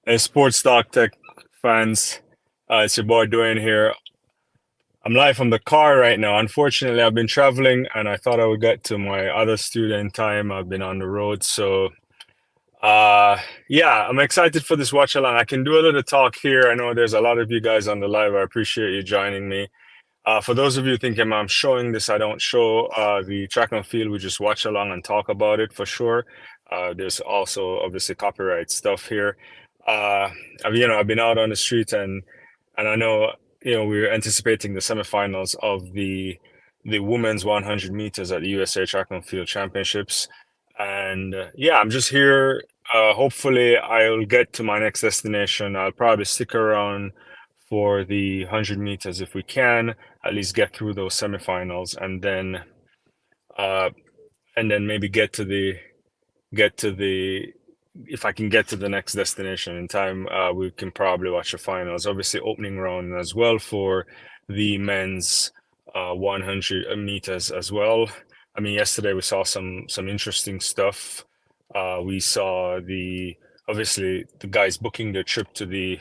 Hey, Sports Talk Tech fans, it's your boy Dwayne here. I'm live from the car right now. Unfortunately, I've been traveling and I thought I would get to my other student time. I've been on the road. Uh, yeah, I'm excited for this watch along. I can do a little talk here. I know there's a lot of you guys on the live. I appreciate you joining me. For those of you thinking I'm showing this, I don't show the track and field. We just watch along and talk about it for sure. There's also obviously copyright stuff here. Uh, I've been out on the street and I know we're anticipating the semifinals of the women's 100 meters at the USA Track and Field Championships. And yeah, I'm just here. Hopefully, I'll get to my next destination. I'll probably stick around for the 100 meters if we can at least get through those semifinals uh and then maybe get to the if I can get to the next destination in time, we can probably watch the finals. Obviously, opening round as well for the men's 100 meters as well. I mean, yesterday we saw some interesting stuff. We saw the obviously the guys booking their trip to the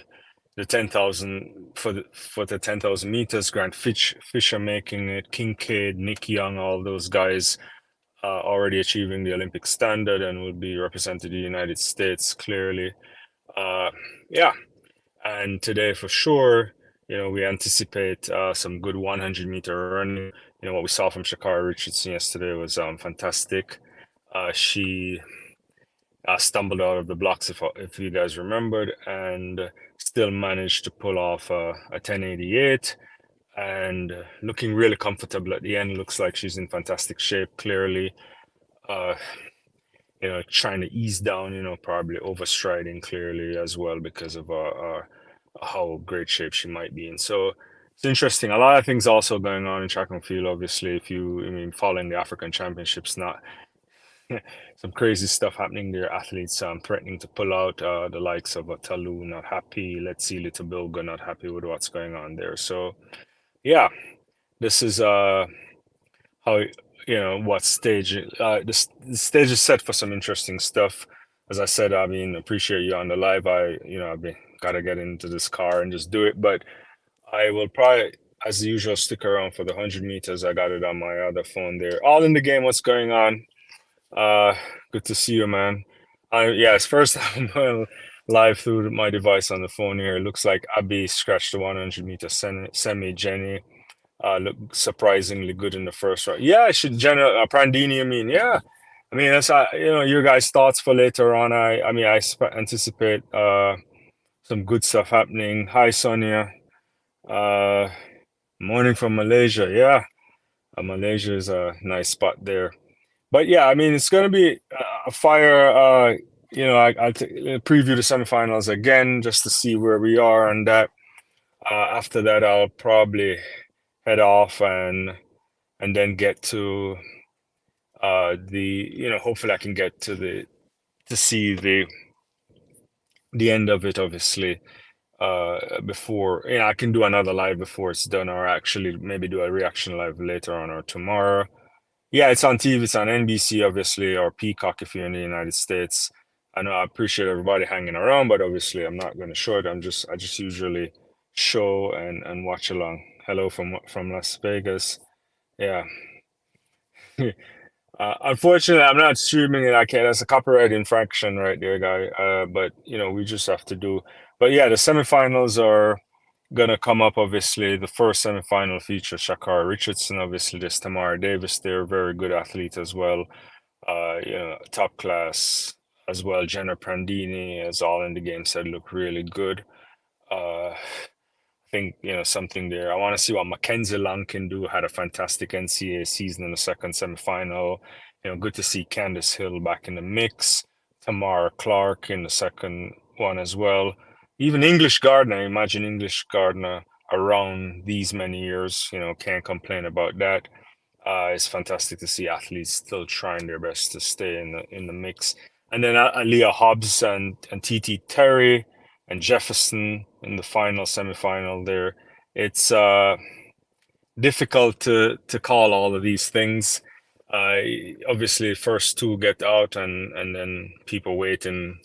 10,000 for the 10,000 meters. Fisher making it, Kincaid, Nick Young, all those guys already achieving the Olympic standard and will be representing the United States clearly. Uh, yeah, and today for sure, we anticipate some good 100-meter running. What we saw from Sha'Carri Richardson yesterday was fantastic. She stumbled out of the blocks, if you guys remembered, and still managed to pull off a 1088 and looking really comfortable at the end. Looks like she's in fantastic shape, clearly. Uh, Trying to ease down, probably overstriding clearly as well because of how great shape she might be in. So it's interesting. A lot of things also going on in track and field, obviously, I mean, following the African Championships, not some crazy stuff happening there. Athletes threatening to pull out, the likes of Talu not happy. Let's see, Little Bilga not happy with what's going on there. So yeah, this is how what stage the stage is set for some interesting stuff. As I said, I mean, appreciate you on the live. I've been gotta get into this car and just do it, but I will probably, as usual, stick around for the 100 meters. I got it on my other phone there. All in the game. What's going on? Uh, Good to see you, man. Yeah, it's first time I'm live through my device on the phone here. It looks like Abby scratched the 100-meter semi. Jenny looked surprisingly good in the first round. Yeah, I should general Prandini. I mean, yeah. I mean, that's your guys' thoughts for later on. I mean, anticipate some good stuff happening. Hi, Sonia. Uh, Morning from Malaysia. Yeah, Malaysia is a nice spot there. But yeah, I mean, it's going to be a fire. I'll preview the semifinals again just to see where we are, and that after that, I'll probably head off and then get to hopefully I can get to see the end of it, obviously, before I can do another live before it's done, or actually maybe do a reaction live later on or tomorrow. Yeah, it's on TV. It's on NBC, obviously, or Peacock if you're in the United States. I know I appreciate everybody hanging around, but obviously I'm not going to show it. I just usually show and watch along. Hello from Las Vegas. Yeah. Unfortunately, I'm not streaming it. I can't. That's a copyright infraction right there, guy. But we just have to do. But yeah, the semifinals are gonna come up. Obviously, the first semifinal features Sha'Carri Richardson. Obviously, there's Tamara Davis. They're a very good athlete as well. Top class as well. Jenna Prandini, as all in the game said, look really good. I think something there. I want to see what Mackenzie Lang can do. Had a fantastic NCAA season in the second semifinal. Good to see Candice Hill back in the mix. Tamara Clark in the second one as well. Even English Gardner. Imagine English Gardner around these many years. Can't complain about that. It's fantastic to see athletes still trying their best to stay in the mix. And then Leah Hobbs and TT Terry and Jefferson in the final semifinal there. It's difficult to call all of these things. Obviously, first two get out, and then people waiting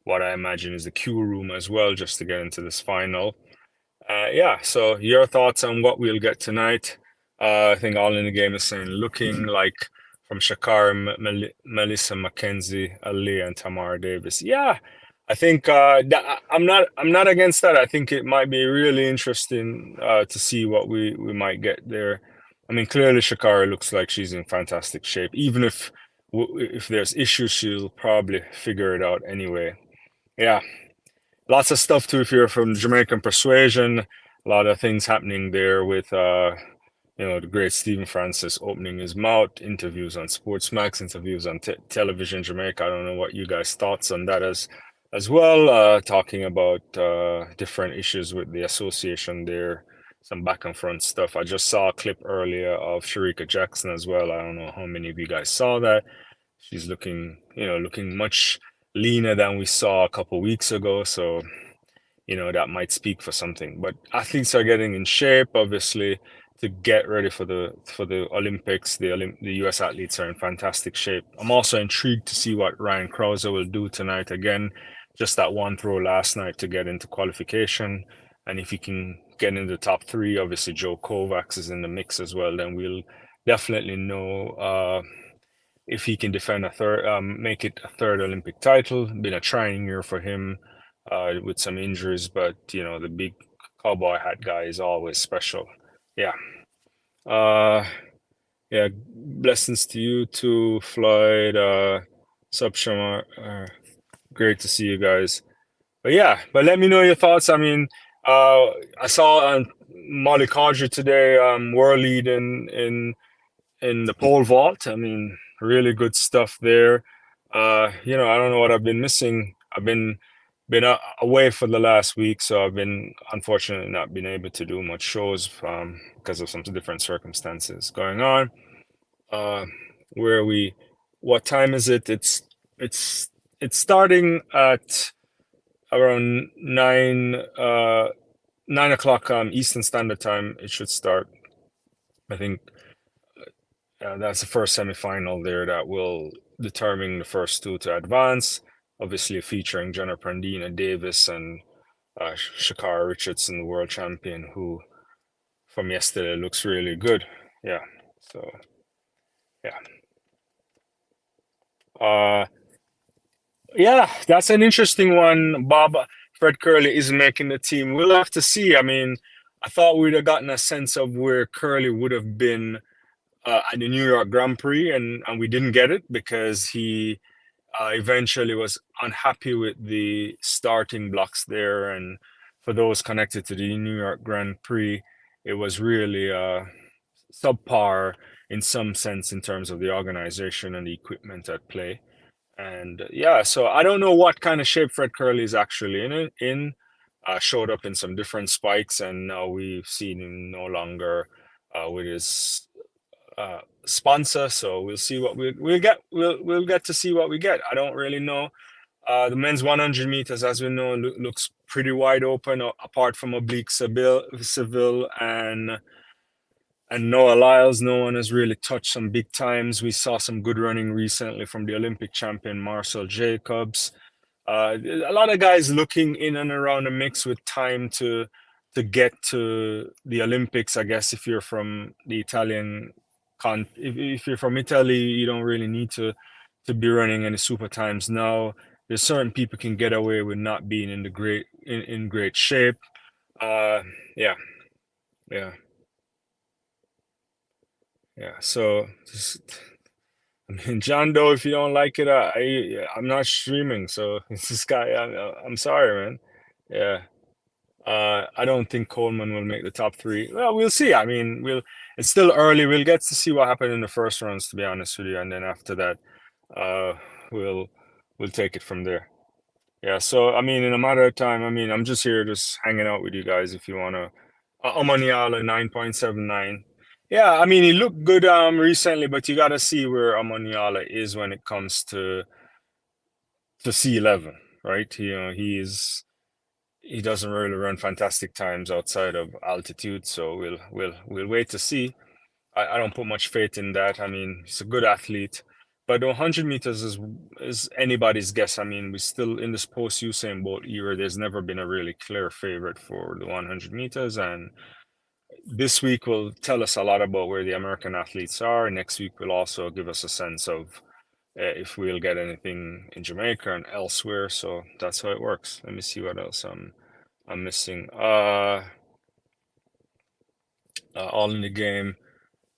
what I imagine is the queue room as well, just to get into this final. Yeah, so your thoughts on what we'll get tonight? I think All in the Game is saying looking like from Sha'Carri, Melissa McKenzie, Ali, and Tamara Davis. Yeah, I think I'm not against that. I think it might be really interesting to see what we might get there. I mean, clearly Sha'Carri looks like she's in fantastic shape. Even if there's issues, she'll probably figure it out anyway. Yeah, lots of stuff too if you're from Jamaican persuasion. A lot of things happening there with the great Stephen Francis opening his mouth, interviews on Sportsmax, interviews on television Jamaica. I don't know what you guys' thoughts on that as well. Talking about different issues with the association there, some back and front stuff. I just saw a clip earlier of Sharika Jackson as well. I don't know how many of you guys saw that. She's looking much leaner than we saw a couple weeks ago. So, that might speak for something. But athletes are getting in shape, obviously, to get ready for the Olympics. The U.S. athletes are in fantastic shape. I'm also intrigued to see what Ryan Crouser will do tonight. Again, just that one throw last night to get into qualification, and if he can get in the top three, obviously Joe Kovacs is in the mix as well. Then we'll definitely know. If he can defend make it a third Olympic title. Been a trying year for him with some injuries, but the big cowboy hat guy is always special. Yeah. Uh, yeah. Blessings to you too, Floyd. Subshamar. Great to see you guys. But let me know your thoughts. I mean, I saw Molly Cadre today, world lead in the pole vault. I mean, really good stuff there. I don't know what I've been missing. I've been away for the last week, so I've been unfortunately not been able to do much shows because of some different circumstances going on. Uh, where we, what time is it? It's it's starting at around 9 o'clock Eastern Standard Time. It should start. I think that's the first semifinal there that will determine the first two to advance. Obviously, featuring Jenna Prandina Davis and Sha'Carri Richardson, the world champion, who from yesterday looks really good. Yeah. So, yeah. Uh, yeah, that's an interesting one. Bob, Fred Curley is making the team. We'll have to see. I mean, I thought we'd have gotten a sense of where Curley would have been at the New York Grand Prix, and we didn't get it because he eventually was unhappy with the starting blocks there. And for those connected to the New York Grand Prix, it was really subpar in some sense in terms of the organization and the equipment at play. And yeah, so I don't know what kind of shape Fred Curley is actually showed up in some different spikes, and now we've seen him no longer with his sponsor. So we'll see what we'll get. We'll get to see what we get. I don't really know. The men's 100 meters, as we know, looks pretty wide open, apart from Oblique Seville and Noah Lyles. No one has really touched some big times. We saw some good running recently from the Olympic champion Marcel Jacobs. A lot of guys looking in and around the mix with time to get to the Olympics. I guess if you're from the Italian if you're from Italy, you don't really need to be running any super times now. There's certain people can get away with not being in great shape. Uh, yeah, yeah, yeah. So just, I mean, John Doe, if you don't like it, I'm not streaming. So it's this guy. I'm sorry, man. Yeah. I don't think Coleman will make the top three. Well, we'll see. I mean, it's still early. We'll get to see what happened in the first rounds, to be honest with you, and then after that, uh, we'll we'll take it from there. Yeah. So I mean, in a matter of time, I mean, I'm just here, just hanging out with you guys. If you wanna, Omaniala 9.79. Yeah, I mean, he looked good recently, but you gotta see where Omaniala is when it comes to C11, right? He doesn't really run fantastic times outside of altitude, so we'll wait to see. I don't put much faith in that. I mean, he's a good athlete, But the 100 meters is anybody's guess. I mean, we still in this post Usain Bolt era. There's never been a really clear favorite for the 100 meters, and this week will tell us a lot about where the American athletes are. Next week will also give us a sense of if we'll get anything in Jamaica and elsewhere. So that's how it works. Let me see what else I'm missing. All in the game.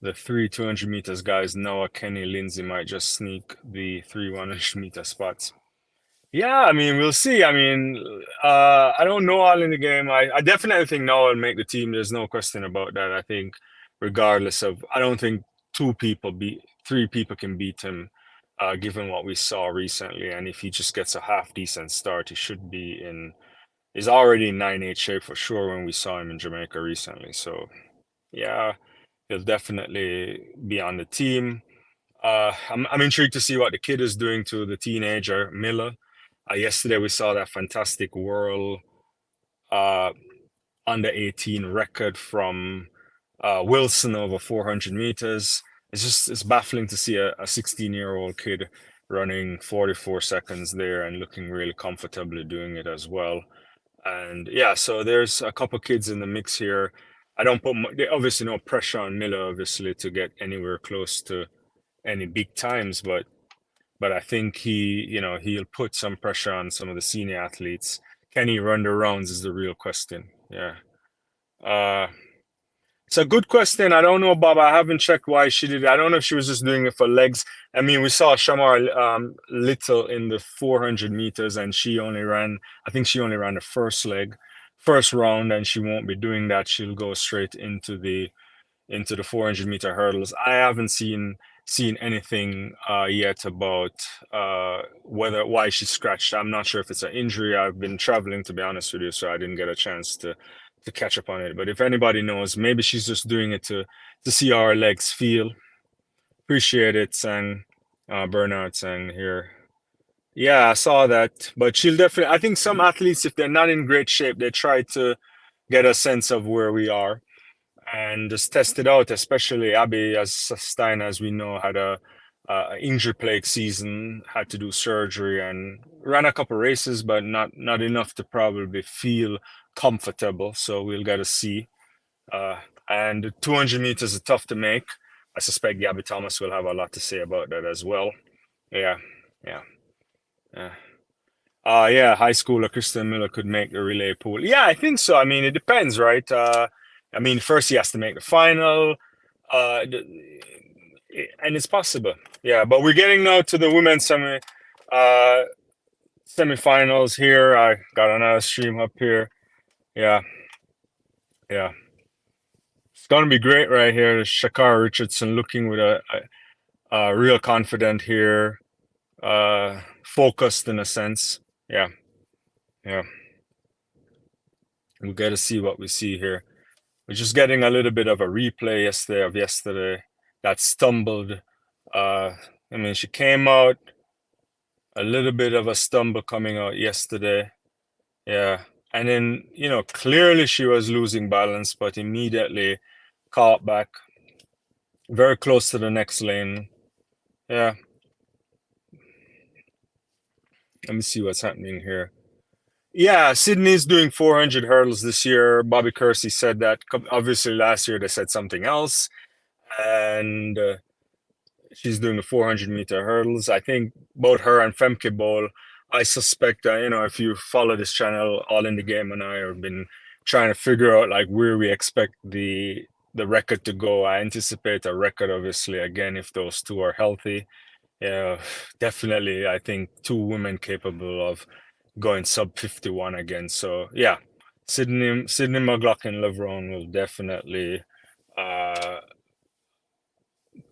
The three 200 meters guys, Noah, Kenny, Lindsay might just sneak the three 100-meter spots. Yeah, I mean, we'll see. I mean, I don't know all in the game. I definitely think Noah will make the team. There's no question about that. I think, regardless of, I don't think three people can beat him, given what we saw recently. And if he just gets a half decent start, he should be is already in 9-8 shape for sure when we saw him in Jamaica recently. So, yeah, he'll definitely be on the team. I'm intrigued to see what the kid is doing to the teenager, Miller. Yesterday we saw that fantastic world uh, under 18 record from Wilson over 400 meters. It's baffling to see a 16-year-old kid running 44 seconds there and looking really comfortably doing it as well. And yeah, so there's a couple kids in the mix here. I don't put obviously no pressure on Miller, obviously, to get anywhere close to any big times, but I think he'll put some pressure on some of the senior athletes. Can he run the rounds is the real question. Yeah. Uh, it's a good question. I don't know, Bob. I haven't checked why she did it. I don't know if she was just doing it for legs. I mean, we saw Shamar Little in the 400 meters, and I think she only ran the first round, and she won't be doing that. She'll go straight into the 400-meter hurdles. I haven't seen anything yet about why she scratched. I'm not sure if it's an injury. I've been traveling, to be honest with you, so I didn't get a chance to catch up on it. But if anybody knows, maybe she's just doing it to see how her legs feel. Appreciate it, Sang. Bernard Sang here. Yeah, I saw that. But she'll definitely. I think some athletes, if they're not in great shape, they try to get a sense of where we are and just test it out. Especially Abby, as Stein, as we know, had a injury plague season, had to do surgery, and ran a couple races, but not enough to probably feel comfortable. So we'll get to see. And 200 meters are tough to make. I suspect Gabby Thomas will have a lot to say about that as well. Yeah, yeah, yeah. Yeah, high schooler Kristen Miller could make the relay pool. Yeah, I think so. I mean, it depends, right? I mean, first he has to make the final, uh, and it's possible. Yeah, but we're getting now to the women's semifinals here. I got another stream up here. Yeah, yeah. It's gonna be great right here. There's Sha'Carri Richardson looking with a real confident here, focused in a sense. Yeah, yeah. We'll get to see what we see here. We're just getting a little bit of a replay yesterday that stumbled. I mean, she came out a little bit of a stumble coming out yesterday. Yeah. And then, clearly she was losing balance, but immediately caught back very close to the next lane. Yeah. Let me see what's happening here. Yeah, Sydney's doing 400 hurdles this year. Bobby Kersey said that. Obviously, last year they said something else. And she's doing the 400-meter hurdles. I think both her and Femke Bol, I suspect, if you follow this channel, All in the Game and I have been trying to figure out like where we expect the record to go. I anticipate a record, obviously, again, if those two are healthy. Yeah, definitely, I think two women capable of going sub 51 again. So yeah, Sydney McLaughlin Levrone will definitely uh,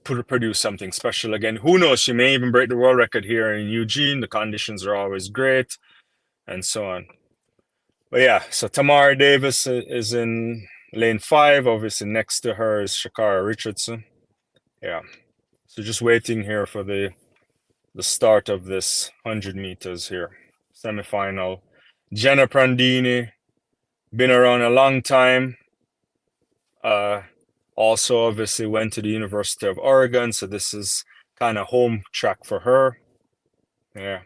produce something special again. Who knows? She may even break the world record here in Eugene. The conditions are always great, and so on. But yeah, so Tamara Davis is in lane 5. Obviously, next to her is Sha'Carri Richardson. Yeah, so just waiting here for the start of this 100 meters here, semifinal. Jenna Prandini, been around a long time. Also, obviously, went to the University of Oregon, so this is kind of home track for her. Yeah.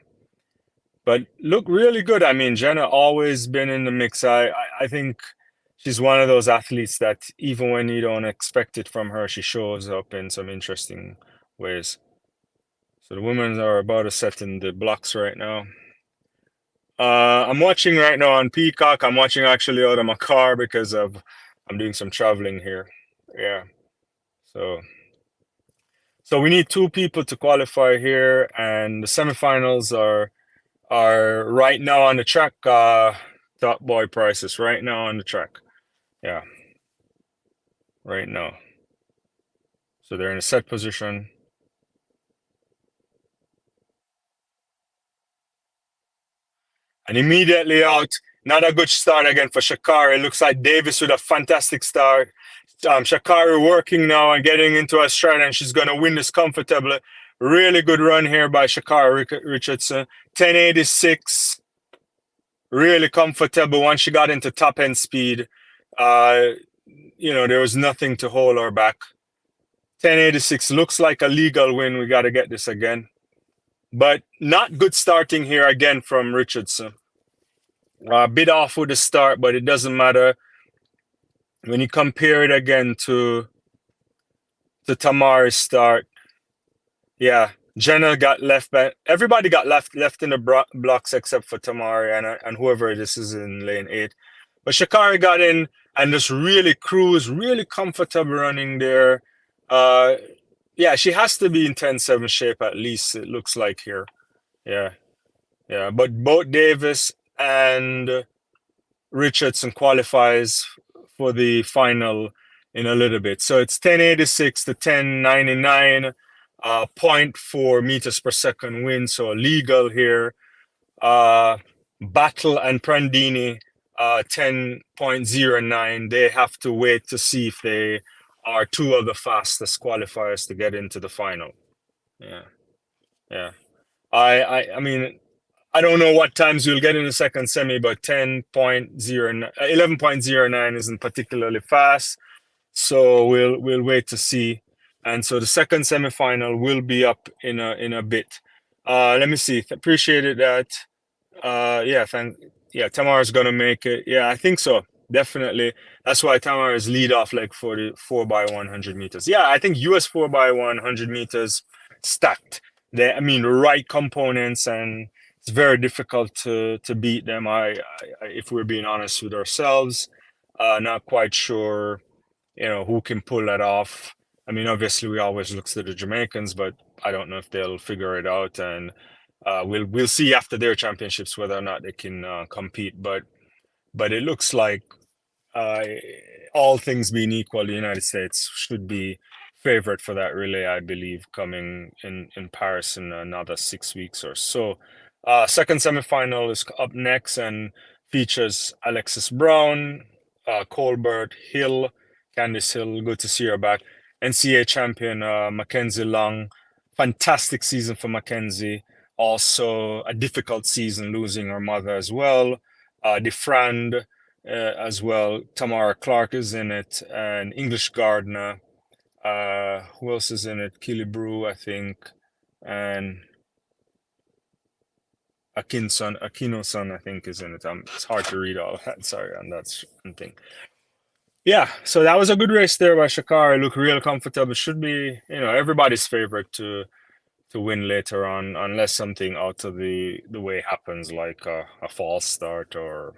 But look really good. I mean, Jenna always been in the mix. I think she's one of those athletes that even when you don't expect it from her, she shows up in some interesting ways. So the women are about to set in the blocks right now. I'm watching right now on Peacock. I'm watching actually out of my car because of I'm doing some traveling here. Yeah. So so we need two people to qualify here, and the semifinals are right now on the track. Top boy prices right now on the track. Yeah, right now. So they're in a set position. And immediately out, not a good start again for Sha'Carri. Looks like Davis with a fantastic start. Sha'Carri working now and getting into a stride, and she's going to win this comfortably. Really good run here by Sha'Carri Richardson. 1086. Really comfortable once she got into top end speed. Uh, there was nothing to hold her back. 1086 looks like a legal win. We got to get this again. But not good starting here again from Richardson. A bit off with the start, but it doesn't matter. When you compare it again to Tamara's start, yeah, Jenna got left back. Everybody got left in the blocks except for Tamara and whoever this is in lane 8. But Sha'Carri got in and just really cruised, really comfortable running there. Uh, yeah, she has to be in 10-7 shape at least, it looks like here. Yeah, yeah. But both Davis and Richardson qualifies for the final in a little bit. So it's 1086 to 1099, 0.4 meters per second wind, so legal here. Battle and Prandini, 10.09. They have to wait to see if they are two of the fastest qualifiers to get into the final. Yeah, yeah. I mean, I don't know what times we'll get in the second semi, but 10.09, 11.09 isn't particularly fast. So we'll wait to see. And so the second semifinal will be up in a bit. Let me see. Appreciated that. Yeah, Tamara's gonna make it. Yeah, I think so. Definitely. That's why Tamara is lead off like for the 4x100 meters. Yeah, I think US 4x100 meters stacked. I mean, right components, and it's very difficult to beat them. If we're being honest with ourselves, not quite sure, who can pull that off. I mean, obviously we always look to the Jamaicans, but I don't know if they'll figure it out. And we'll see after their championships whether or not they can compete. But it looks like uh, all things being equal, the United States should be favorite for that relay, I believe, coming in Paris in another 6 weeks or so. Second semifinal is up next and features Alexis Brown, Colbert, Hill, Candice Hill. Good to see her back. NCAA champion Mackenzie Long. Fantastic season for Mackenzie. Also a difficult season, losing her mother as well. DeFrand as well. Tamara Clark is in it, and English Gardner. Who else is in it? Killebrew, I think, and Akinoson, I think, is in it. It's hard to read all that. Sorry on that thing. Yeah, so that was a good race there by Sha'Carri. Look real comfortable. Should be, everybody's favorite to win later on, unless something out of the way happens, like a false start or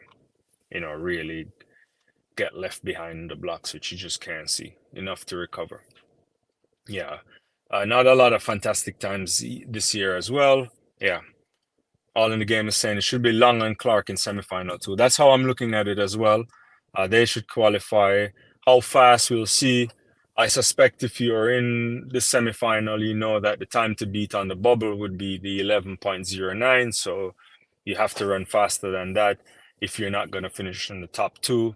really get left behind the blocks, which you just can't see enough to recover. Yeah, not a lot of fantastic times this year as well. Yeah, all in the game is saying it should be Long and Clark in semifinal too. That's how I'm looking at it as well. They should qualify. How fast we'll see. I suspect if you're in the semifinal, you know that the time to beat on the bubble would be the 11.09. So you have to run faster than that if you're not going to finish in the top two,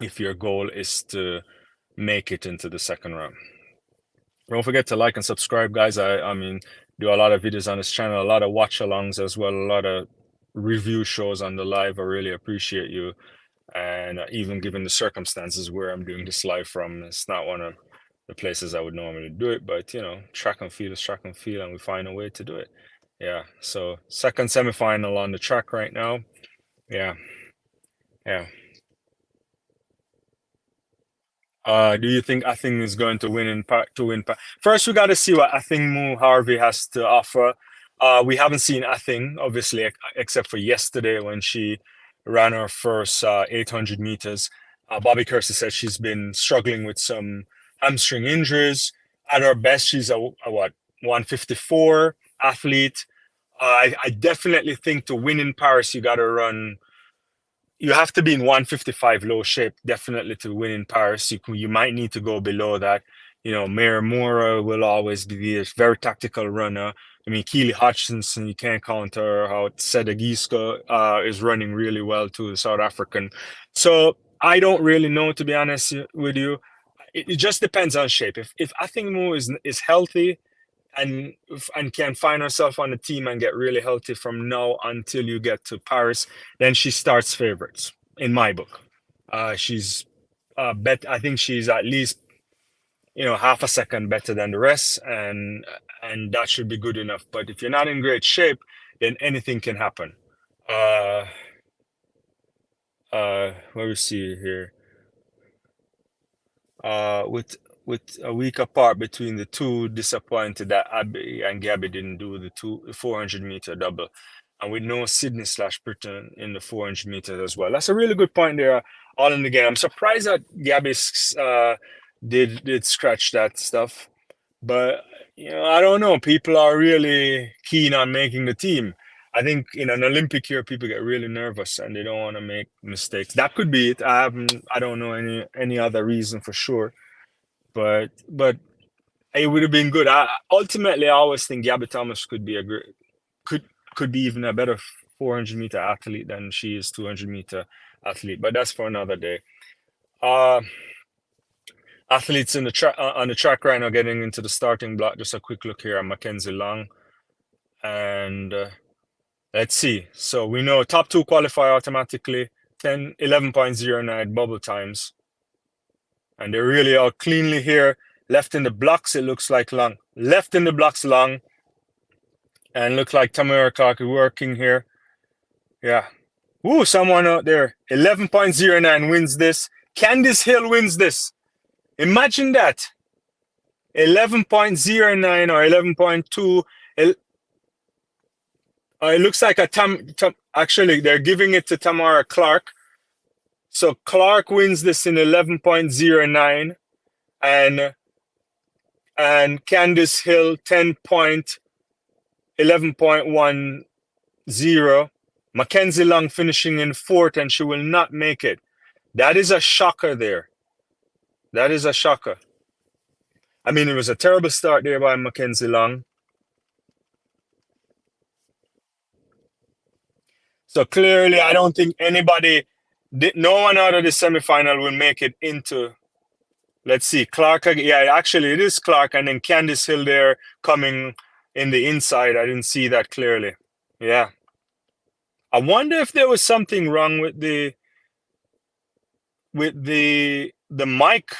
if your goal is to make it into the second round. Don't forget to like and subscribe, guys. I mean, do a lot of videos on this channel, a lot of watch alongs as well, a lot of review shows on the live. I really appreciate you. And even given the circumstances where I'm doing this live from, it's not one of the places I would normally do it. But track and field is track and field, and we find a way to do it. Yeah. So second semifinal on the track right now. Yeah. Yeah. Do you think Athing is going to win in part to win part? First, we got to see what Athing Mu Harvey has to offer. We haven't seen Athing, obviously, except for yesterday when she ran her first 800 meters. Bobby Kersey said she's been struggling with some hamstring injuries. At her best, she's a what 154 athlete. I definitely think to win in Paris, you got to run you have to be in 155 low shape definitely to win in Paris. You might need to go below that. Mary Moore will always be a very tactical runner. I mean, Keely Hutchinson, you can't counter how Sedegiska is running really well too, the South African. So I don't really know, to be honest with you. It just depends on shape. If I think Mo is healthy, and can find herself on the team and get really healthy from now until you get to Paris, then she starts favorites in my book. She's bet. I think she's at least half a second better than the rest, and that should be good enough. But if you're not in great shape, then anything can happen. Uh, what we see here. With a week apart between the two, disappointed that Abby and Gabby didn't do the 400-meter double, and with no Sydney slash Britain in the 400 meters as well. That's a really good point there. All in the game. I'm surprised that Gabby did scratch that stuff, but I don't know. People are really keen on making the team. I think in an Olympic year, people get really nervous and they don't want to make mistakes. That could be it. I don't know any other reason for sure, but it would have been good. Ultimately, I always think Gabby Thomas could be a great, could be even a better 400-meter athlete than she is 200-meter athlete. But that's for another day. Uh, Athletes in the track on the track right now getting into the starting block. Just a quick look here at Mackenzie Long, and let's see. So we know top two qualify automatically. 11.09 bubble times, and they really are cleanly here. Left in the blocks, it looks like Long. Left in the blocks, Long, and look like Tamara Clark working here. Yeah. Ooh, someone out there. 11.09 wins this. Candice Hill wins this. Imagine that. 11.09 or 11.2. It looks like actually, they're giving it to Tamara Clark. So Clark wins this in 11.09, and Candice Hill 11.10. Mackenzie Long finishing in fourth, and she will not make it. That is a shocker there. That is a shocker. I mean, it was a terrible start there by Mackenzie Long. So clearly, I don't think no one out of the semifinal will make it into. Let's see, Clark. Yeah, actually, it is Clark, and then Candice Hill there coming in the inside. I didn't see that clearly. Yeah. I wonder if there was something wrong with the mic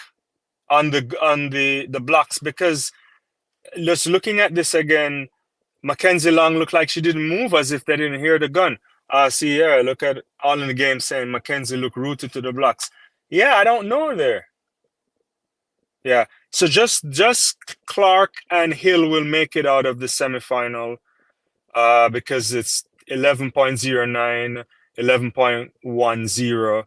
on the blocks, because just looking at this again, Mackenzie Long looked like she didn't move, as if they didn't hear the gun. See here, look at All in the Game saying Mackenzie looked rooted to the blocks. Yeah, I don't know there. Yeah, so just Clark and Hill will make it out of the semifinal, because it's 11.09, 11.10,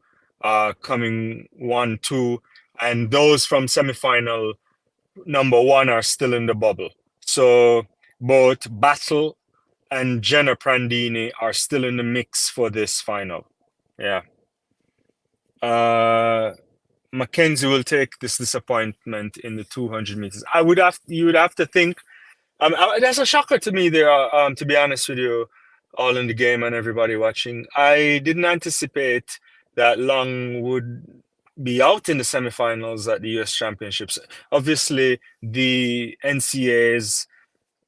coming 1-2, and those from semifinal number one are still in the bubble. So both Battle and Jenna Prandini are still in the mix for this final. Yeah. Mackenzie will take this disappointment in the 200 meters. You would have to think. That's a shocker to me there, to be honest with you, All in the Game and everybody watching. I didn't anticipate that Long would be out in the semifinals at the US Championships. Obviously, the NCAAs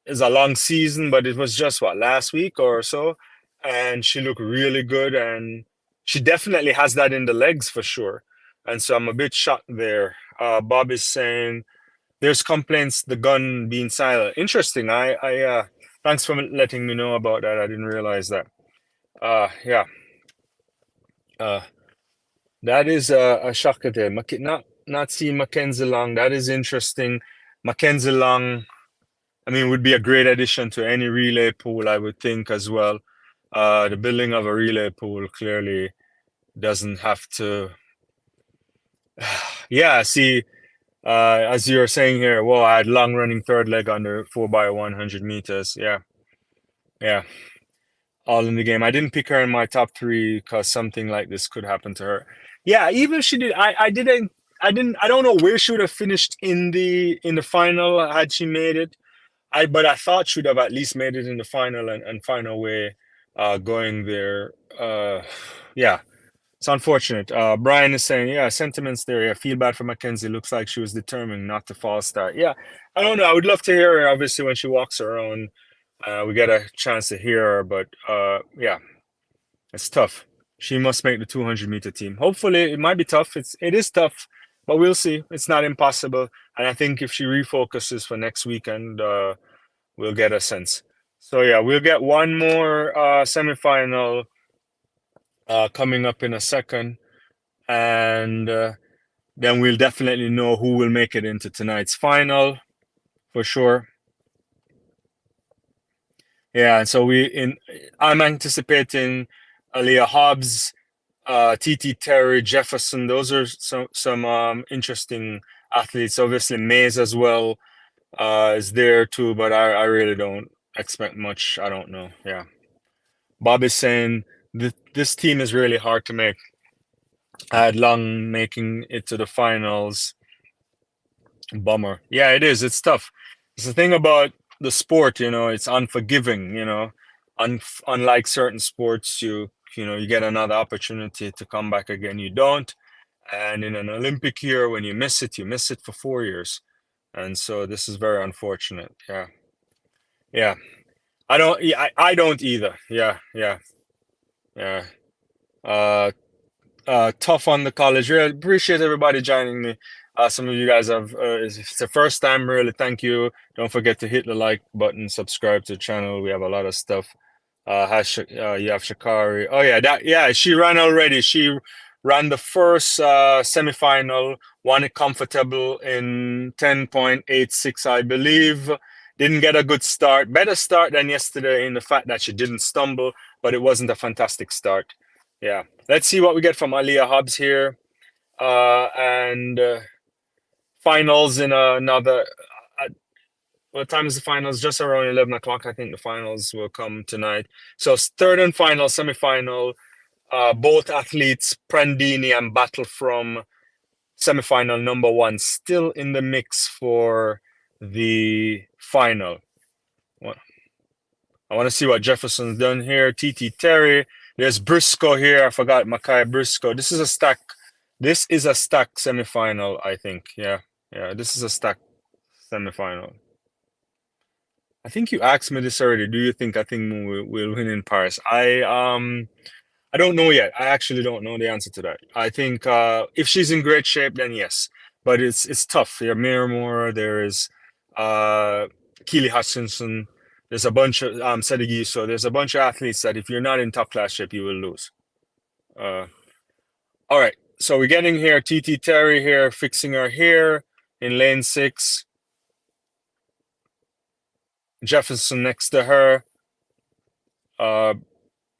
is a long season, but it was just last week or so, and she looked really good, and she definitely has that in the legs for sure. And so I'm a bit shocked there. Bob is saying there's complaints the gun being silent. Interesting. Thanks for letting me know about that. I didn't realize that. Yeah. Uh, that is a shocker there. Not seeing Mackenzie Long. That is interesting. Mackenzie Long, I mean, would be a great addition to any relay pool, I would think as well. The building of a relay pool clearly doesn't have to. Yeah, see, as you're saying here, well, I had long running third leg under 4x100 meters. Yeah, yeah, all in the game. I didn't pick her in my top three because something like this could happen to her. Yeah, even if she did, I don't know where she would have finished in the final had she made it. But I thought she would have at least made it in the final and find a way going there. Yeah, it's unfortunate. Brian is saying, yeah, sentiments there. Yeah, feel bad for Mackenzie. Looks like she was determined not to fall start. Yeah, I don't know. I would love to hear her, obviously, when she walks around. We get a chance to hear her, but yeah, it's tough. She must make the 200-meter team. Hopefully, it might be tough. It is tough, but we'll see. It's not impossible. And I think if she refocuses for next weekend, we'll get a sense. So yeah, we'll get one more semifinal coming up in a second, and then we'll definitely know who will make it into tonight's final for sure. Yeah, and so I'm anticipating Aaliyah Hobbs, TT Terry, Jefferson. Those are some interesting athletes. Obviously, Mays as well is there too, but I really don't expect much. I don't know. Yeah. Bob is saying this team is really hard to make. I had Long making it to the finals. Bummer. Yeah, it is. It's tough. It's the thing about the sport, it's unforgiving, unlike certain sports, you get another opportunity to come back again. You don't. And in an Olympic year, when you miss it, you miss it for 4 years. And so this is very unfortunate. Yeah. Yeah. I don't either. Yeah, yeah, yeah. Uh Tough on the college. Really appreciate everybody joining me. Some of you guys have, if it's the first time, really thank you. Don't forget to hit the like button, subscribe to the channel. We have a lot of stuff. You have Sha'Carri. Oh yeah, she ran already. She ran the first semifinal, won it comfortable in 10.86, I believe. Didn't get a good start. Better start than yesterday in the fact that she didn't stumble, but it wasn't a fantastic start. Yeah. Let's see what we get from Aaliyah Hobbs here. And finals in another. What time is the finals? Just around 11 o'clock. I think the finals will come tonight. So third and final, semifinal. Both athletes, Prandini and Battle from semifinal number one, still in the mix for the final. I want to see what Jefferson's done here. TT Terry. There's Briscoe here. I forgot Makai Briscoe. This is a stack. This is a stack semifinal, I think. Yeah. Yeah. This is a stack semifinal. I think you asked me this already. Do you think I think we'll win in Paris? I don't know yet. I actually don't know the answer to that. I think if she's in great shape, then yes. But it's tough. There Miramore, there is Keely Hutchinson. There's a bunch of Sadigi, so there's a bunch of athletes that if you're not in top class shape, you will lose. All right, so we're getting here. TT Terry here, fixing her here in lane 6. Jefferson next to her.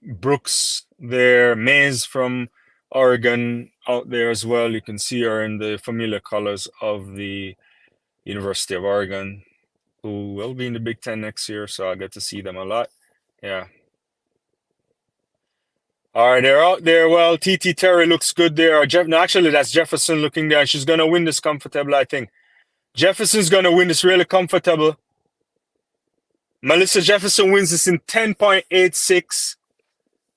Brooks there. Mays from Oregon out there as well. You can see her in the familiar colors of the University of Oregon, who will be in the Big Ten next year, so I get to see them a lot. Yeah. All right, they're out there. Well, TT Terry looks good there. No, actually, that's Jefferson looking there. She's going to win this comfortable, I think. Jefferson's going to win this really comfortable. Melissa Jefferson wins this in 10.86.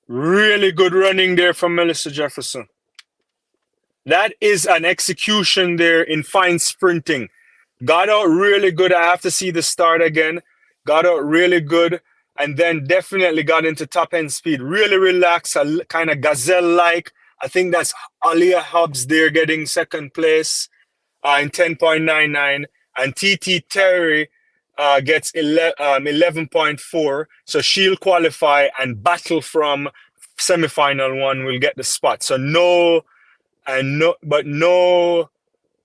Really good running there from Melissa Jefferson. That is an execution there in fine sprinting. Got out really good. I have to see the start again. Got out really good. And then definitely got into top end speed. Really relaxed, kind of gazelle-like. I think that's Aaliyah Hobbs there getting second place in 10.99. and TT Terry gets 11.4. So she'll qualify and battle from semifinal one will get the spot. So no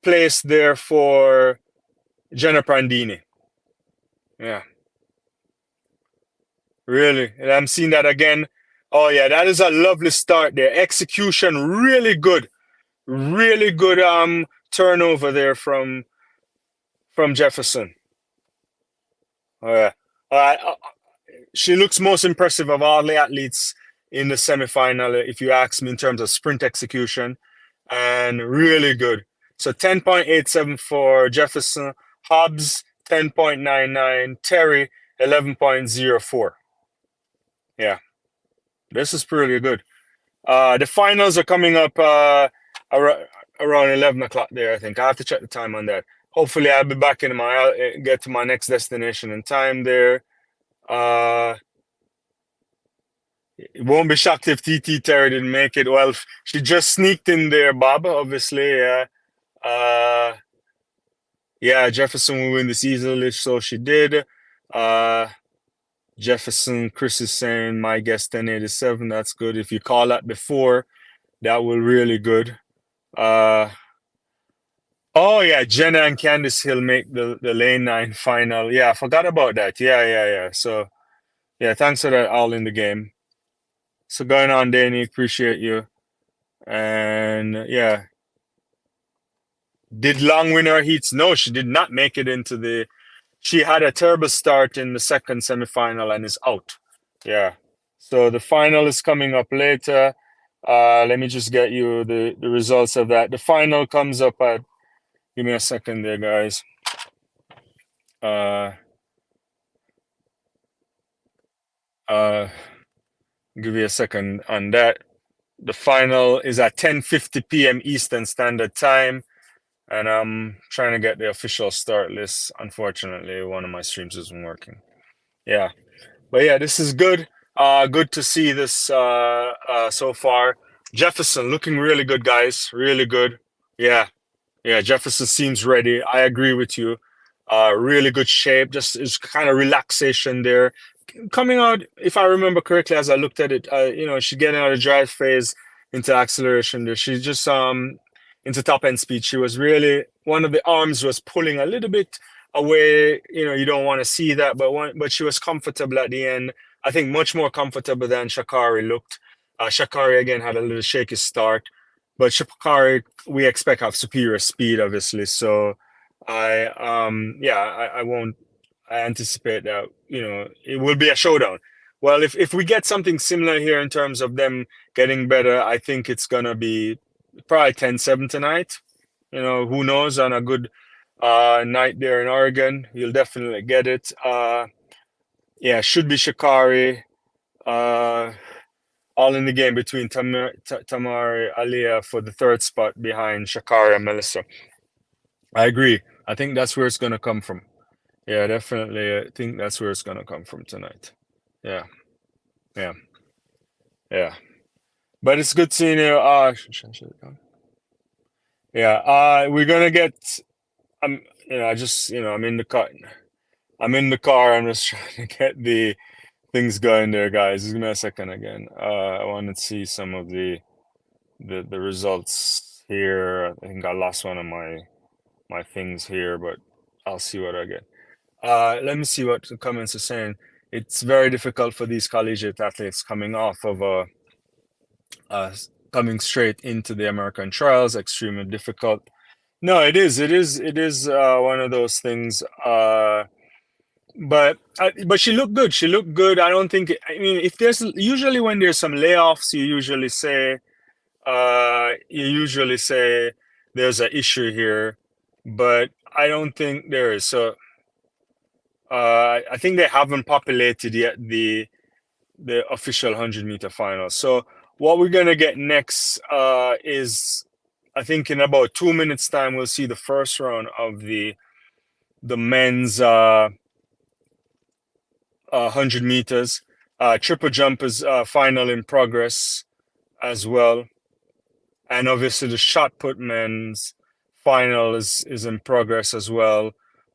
place there for Jenna Prandini. Yeah, really. And I'm seeing that again. Oh yeah, that is a lovely start there. Execution really good. Really good turnover there from Jefferson. Oh yeah. She looks most impressive of all the athletes in the semifinal, if you ask me, in terms of sprint execution, and really good. So 10.87 for Jefferson, Hobbs 10.99, Terry 11.04. Yeah, this is pretty good. The finals are coming up around 11 o'clock there, I think. I have to check the time on that. Hopefully, I'll be back in get to my next destination in time there. Uh, Won't be shocked if TT Terry didn't make it. Well, she just sneaked in there, Bob, obviously. Yeah. Uh, yeah, Jefferson will win this easily, so she did. Uh, Jefferson, Chris is saying, my guess 1087. That's good. If you call that before, that will really good. Oh, yeah, Jenna and Candice Hill make the lane 9 final. Yeah, I forgot about that. Yeah. So, yeah, thanks for that, all in the game. So going on, Danny, appreciate you. And yeah, did Long win her heats? No, she did not make it into the. She had a terrible start in the second semifinal and is out. Yeah. So the final is coming up later. Let me just get you the results of that. The final comes up at. Give me a second there, guys. Give you a second on that. The final is at 10:50 p.m. Eastern Standard Time. And I'm trying to get the official start list. Unfortunately, one of my streams isn't working. Yeah. But yeah, this is good. Good to see this so far. Jefferson looking really good, guys. Really good. Yeah. Yeah, Jefferson seems ready. I agree with you. Really good shape. Just is kind of relaxation there. Coming out, if I remember correctly, as I looked at it, she's getting out of drive phase into acceleration there. She's just into top end speed. She was really one of the arms was pulling a little bit away. You don't want to see that, but she was comfortable at the end. I think much more comfortable than Sha'Carri looked. Sha'Carri again had a little shaky start, but Sha'Carri we expect have superior speed, obviously. So I won't. I anticipate that it will be a showdown. Well, if we get something similar here in terms of them getting better, I think it's gonna be probably 10-7 tonight. Who knows, on a good night there in Oregon, you'll definitely get it. Yeah, should be Sha'Carri. All in the game between Tamari Aliyah for the third spot behind Sha'Carri and Melissa. I agree. I think that's where it's gonna come from. Yeah, definitely. I think that's where it's gonna come from tonight. Yeah, yeah, yeah. But it's good seeing you. Yeah. We're gonna get. I'm in the car. I'm in the car. I'm just trying to get the things going there, guys. Give me a second again. I want to see some of the results here. I think I lost one of my things here, but I'll see what I get. Let me see what the comments are saying. It's very difficult for these collegiate athletes coming off of coming straight into the American trials. Extremely difficult. No, it is. It is one of those things. But she looked good. She looked good. I don't think. I mean, if there's usually when there's some layoffs, you usually say there's an issue here, but I don't think there is. So I think they haven't populated yet the official 100-meter final. So what we're gonna get next is, I think in about 2 minutes time, we'll see the first round of the men's 100 meters. Triple jump is final in progress as well, and obviously the shot put men's final is in progress as well.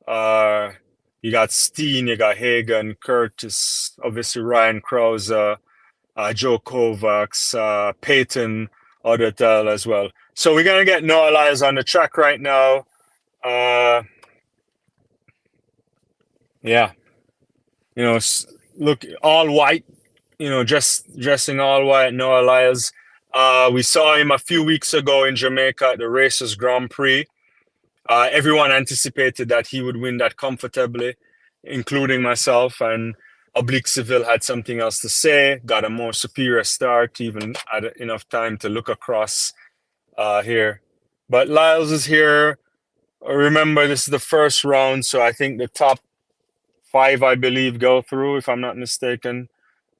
You got Steen, you got Hagen, Curtis, obviously Ryan Crouser, Joe Kovacs, Peyton Odotel as well. So we're gonna get Noah Lyles on the track right now. Uh, yeah, you know, look all white. You know, dressing all white. Noah Lyles. We saw him a few weeks ago in Jamaica at the Racers Grand Prix. Everyone anticipated that he would win that comfortably, including myself. And Oblique Seville had something else to say, got a more superior start, even had enough time to look across here. But Lyles is here. Remember, this is the first round, so I think the top five, I believe, go through, if I'm not mistaken.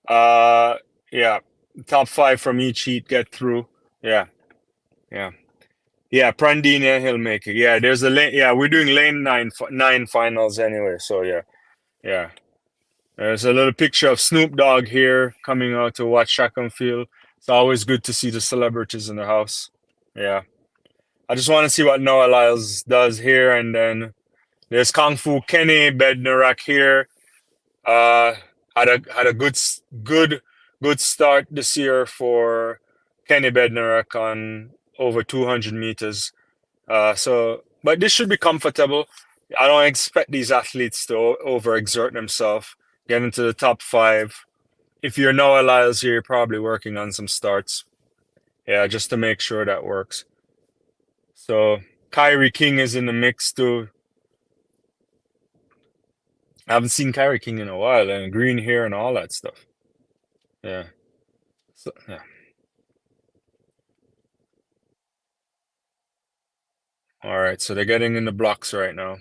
Uh, yeah, top five from each heat get through. Yeah, yeah. Yeah, Prandina, he'll make it. Yeah, there's a lane. Yeah, we're doing lane nine finals anyway. So yeah, yeah. There's a little picture of Snoop Dogg here coming out to watch track and field. It's always good to see the celebrities in the house. Yeah, I just want to see what Noah Lyles does here, and then there's Kung Fu Kenny Bednarak here. Uh, had a good start this year for Kenny Bednarak on over 200 meters. But this should be comfortable. I don't expect these athletes to overexert themselves. Get into the top five. If you're Noah Lyles here, you're probably working on some starts. Yeah, just to make sure that works. So Kyrie King is in the mix too. I haven't seen Kyrie King in a while, and green hair and all that stuff. Yeah. So, yeah. All right. So they're getting in the blocks right now.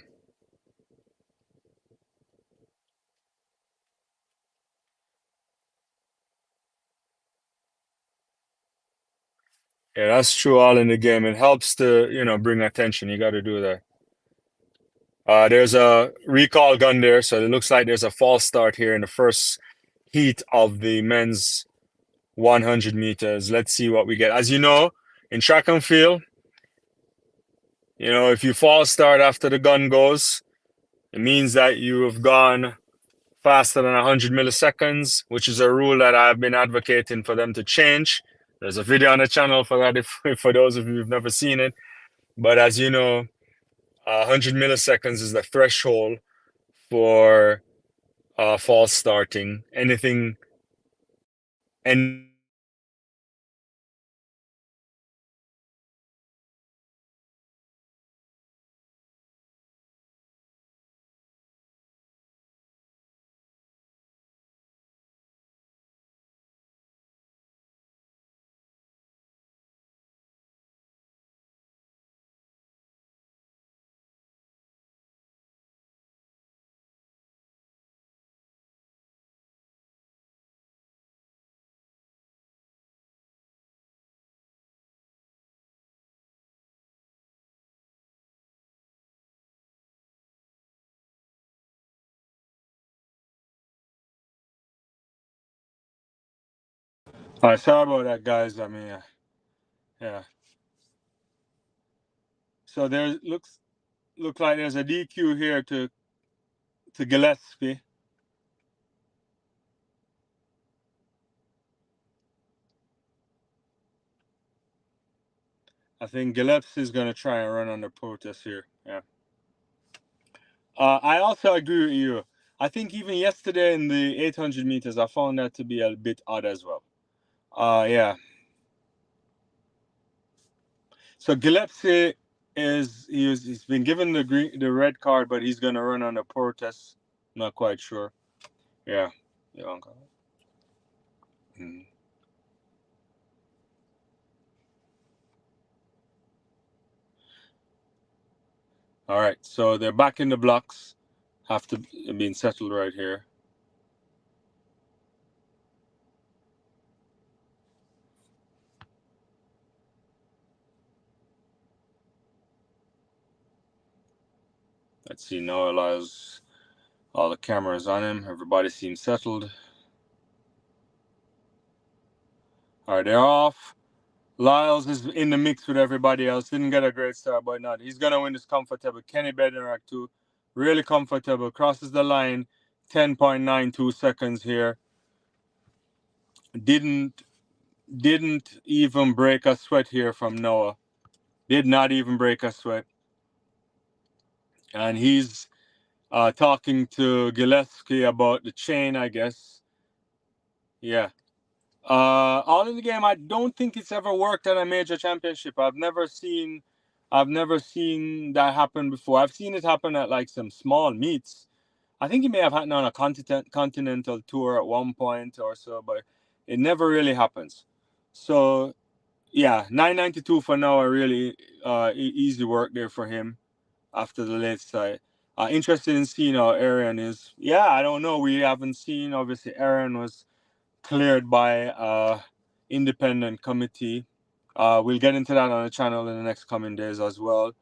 Yeah, that's true. All in the game. It helps to bring attention. You got to do that. There's a recall gun there, so it looks like there's a false start here in the first heat of the men's 100 meters. Let's see what we get. As you know, in track and field, if you false start after the gun goes, it means that you have gone faster than 100 milliseconds, which is a rule that I've been advocating for them to change. There's a video on the channel for that, if for those of you who've never seen it. But as you know, 100 milliseconds is the threshold for false starting. Anything and sorry about that, guys. I mean, yeah. So there look like there's a DQ here to Gillespie. I think Gillespie is going to try and run under protest here. Yeah. I also agree with you. I think even yesterday in the 800 meters, I found that to be a bit odd as well. Yeah. So Gillespie he's been given the red card, but he's going to run under protest. Not quite sure. Yeah. Yeah. Mm. All right. So they're back in the blocks. Have to be settled right here. Let's see. Noah Lyles. All the cameras on him. Everybody seems settled. All right, they're off. Lyles is in the mix with everybody else. Didn't get a great start, but not. He's gonna win this comfortable. Kenny Bednarak too. Really comfortable. Crosses the line, 10.92 seconds here. Didn't even break a sweat here from Noah. Did not even break a sweat. And he's talking to Gillespie about the chain, I guess. Yeah. All in the game. I don't think it's ever worked at a major championship. I've never seen that happen before. I've seen it happen at like some small meets. I think he may have happened on a continental tour at one point or so, but it never really happens. So yeah, 992 for now. Really easy work there for him after the late side. Interested in seeing how Aaron is. Yeah, I don't know. We haven't seen. Obviously, Aaron was cleared by independent committee. We'll get into that on the channel in the next coming days as well.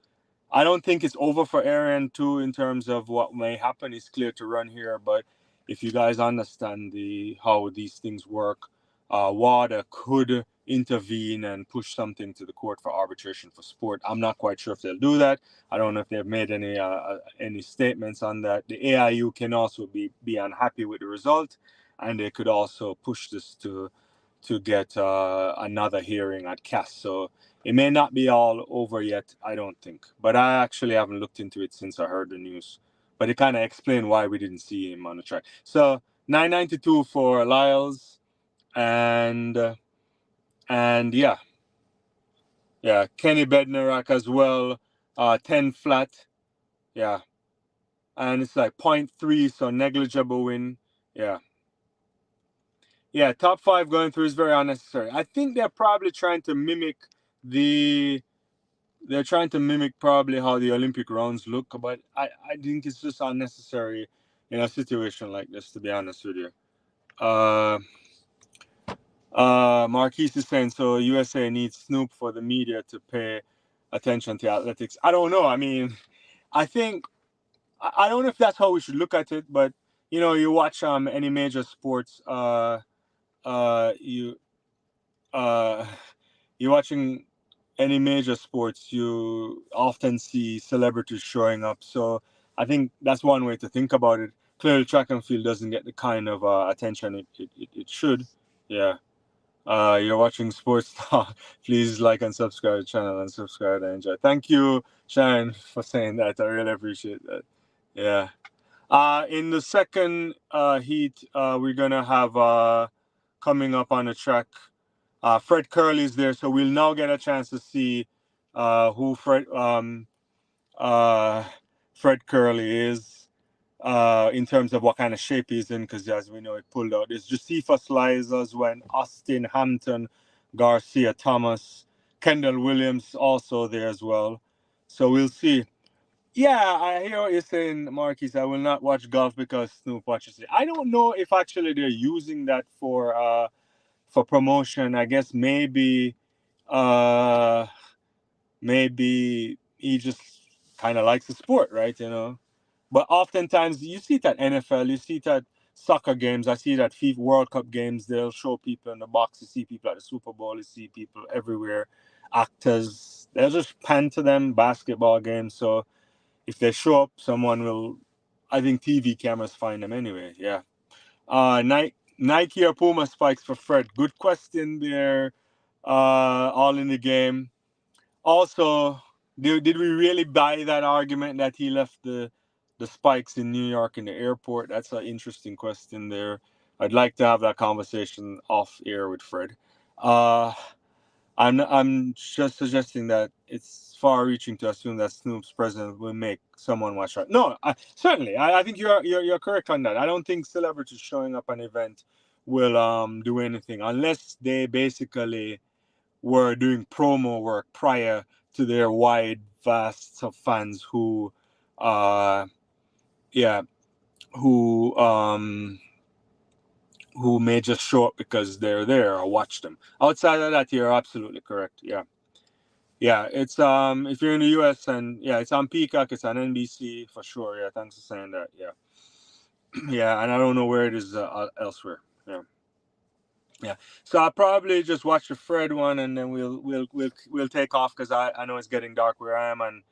I don't think it's over for Aaron too in terms of what may happen. He's clear to run here, but if you guys understand how these things work, WADA could intervene and push something to the court for arbitration for sport. I'm not quite sure if they'll do that. I don't know if they've made any statements on that. The AIU can also be unhappy with the result, and they could also push this to get another hearing at CAS. So it may not be all over yet, I don't think. But I actually haven't looked into it since I heard the news. But it kind of explained why we didn't see him on the track. So 992 for Lyles, and yeah, Kenny Bednarak as well, 10 flat, yeah, and it's like 0.3, so negligible win, yeah. Yeah, top 5 going through is very unnecessary. I think they're probably trying to mimic probably how the Olympic rounds look, but I think it's just unnecessary in a situation like this, to be honest with you. Marquise is saying, so USA needs Snoop for the media to pay attention to athletics. I don't know. I mean, I think, I don't know if that's how we should look at it, but, you know, you watch any major sports, you're watching any major sports, you often see celebrities showing up. So I think that's one way to think about it. Clearly, track and field doesn't get the kind of attention it should. Yeah. You're watching Sports Talk. Please like and subscribe to the channel and subscribe and enjoy. Thank you, Sharon, for saying that. I really appreciate that. Yeah. In the second heat, we're going to have coming up on the track, Fred Curley is there, so we'll now get a chance to see who Fred Curley is in terms of what kind of shape he's in, because as we know, it pulled out. There's Josephus Lyles as well, Austin Hampton, Garcia Thomas, Kendall Williams also there as well. So we'll see. Yeah, I hear what you're saying, Marquis. I will not watch golf because Snoop watches it. I don't know if actually they're using that for promotion. I guess maybe he just kind of likes the sport, right? You know. But oftentimes you see it at NFL, you see it at soccer games. I see it at FIFA World Cup games. They'll show people in the box. You see people at the Super Bowl. You see people everywhere. Actors. They'll just pan to them. Basketball games. So if they show up, someone will. I think TV cameras find them anyway. Yeah. Nike or Puma spikes for Fred. Good question there. All in the game. Also, did we really buy that argument that he left the spikes in New York in the airport? That's an interesting question there. I'd like to have that conversation off air with Fred. I'm just suggesting that it's far-reaching to assume that Snoop's presence will make someone watch out. No, certainly. I think you're correct on that. I don't think celebrities showing up an event will do anything unless they basically were doing promo work prior to their wide vast of fans who who may just show up because they're there or watch them. Outside of that, you're absolutely correct. Yeah, it's if you're in the US, and yeah, it's on Peacock, it's on NBC for sure. Yeah, thanks for saying that. Yeah. Yeah, and I don't know where it is elsewhere. Yeah, so I'll probably just watch the Fred one, and then we'll take off because I know it's getting dark where I am, and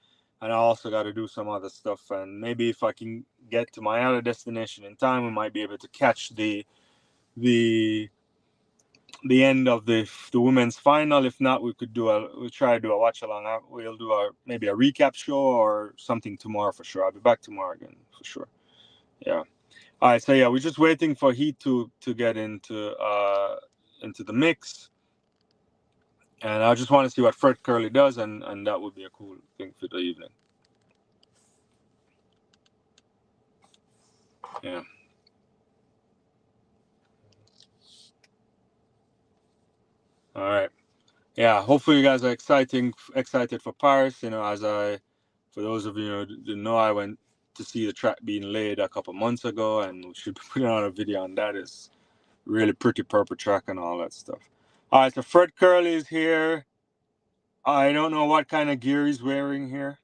and I also got to do some other stuff. And maybe if I can get to my other destination in time, we might be able to catch the end of the women's final. If not, we'll try to do a watch along. We'll do maybe a recap show or something tomorrow for sure. I'll be back tomorrow again for sure. Yeah. All right. So yeah, we're just waiting for Heat to get into the mix, and I just want to see what Fred Curley does, and that would be a cool thing for the evening. Yeah. All right. Yeah. Hopefully you guys are excited for Paris. For those of you who didn't know, I went to see the track being laid a couple months ago, and we should be putting out a video on that. It's really pretty purple track and all that stuff. All right. So Fred Curley is here. I don't know what kind of gear he's wearing here.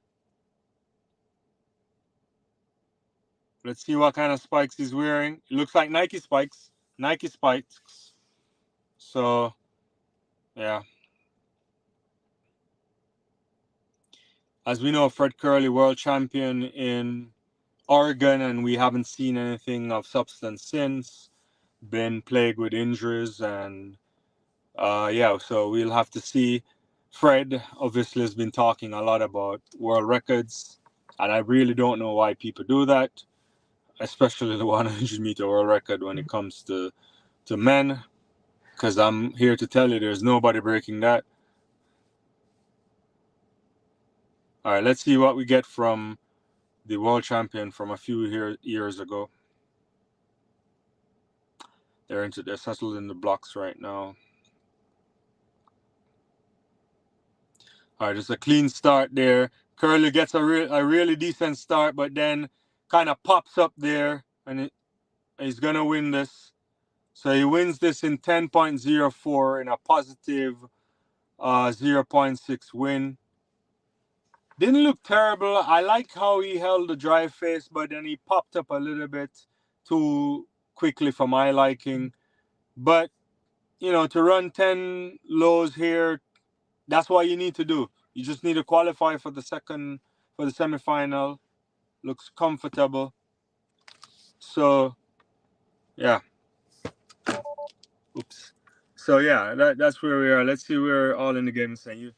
Let's see what kind of spikes he's wearing. It looks like Nike spikes. Nike spikes. So, yeah. As we know, Fred Curley, world champion in Oregon, and we haven't seen anything of substance since. Been plagued with injuries, and so we'll have to see. Fred obviously has been talking a lot about world records, and I really don't know why people do that, especially the 100-meter world record when it comes to men, because I'm here to tell you there's nobody breaking that. All right, let's see what we get from the world champion from a few years ago. They're settled in the blocks right now. All right, just a clean start there. Curley gets a really decent start, but then kind of pops up there, and he's gonna win this. So he wins this in 10.04 in a positive 0.6 win. Didn't look terrible. I like how he held the dry face, but then he popped up a little bit too quickly for my liking. But, to run 10 lows here, that's what you need to do. You just need to qualify for the semifinal. Looks comfortable. So, yeah. Oops. So, yeah, that's where we are. Let's see, we're all in the game. Saying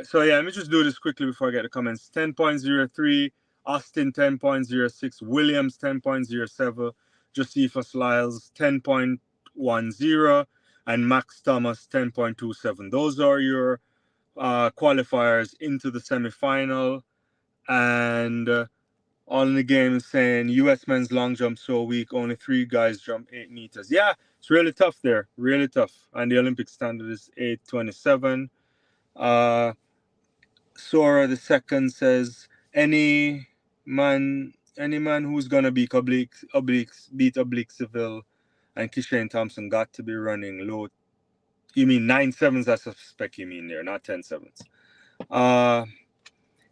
so, yeah, let me just do this quickly before I get the comments. 10.03, Austin 10.06, Williams 10.07, Josephus Lyles 10.10, and Max Thomas 10.27. Those are your qualifiers into the semifinal. And all in the game is saying U.S. men's long jump so weak, only 3 guys jump 8 meters. Yeah, it's really tough there, really tough. And the Olympic standard is 8.27. Sora the second says any man who's gonna beat oblique Seville and Kishane Thompson got to be running low. You mean 9.7s? I suspect you mean there, not 10.7s.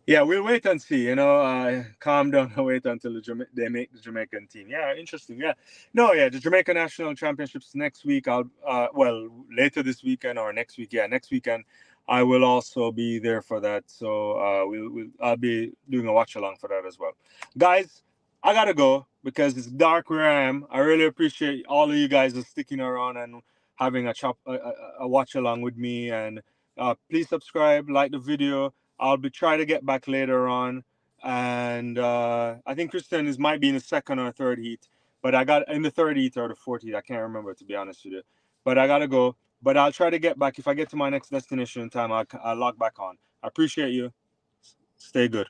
Yeah, we'll wait and see. Calm down and wait until they make the Jamaican team. Yeah, interesting. Yeah, the Jamaica National Championships next week. Later this weekend or next week. Yeah, next weekend. I will also be there for that. So I'll be doing a watch along for that as well. Guys, I gotta go because it's dark where I am. I really appreciate all of you guys are sticking around and having a watch along with me. And please subscribe, like the video. I'll be trying to get back later on, and I think Kristen might be in the second or third heat, but I got in the third heat or the fourth heat. I can't remember, to be honest with you. But I gotta go. But I'll try to get back. If I get to my next destination in time, I'll log back on. I appreciate you. Stay good.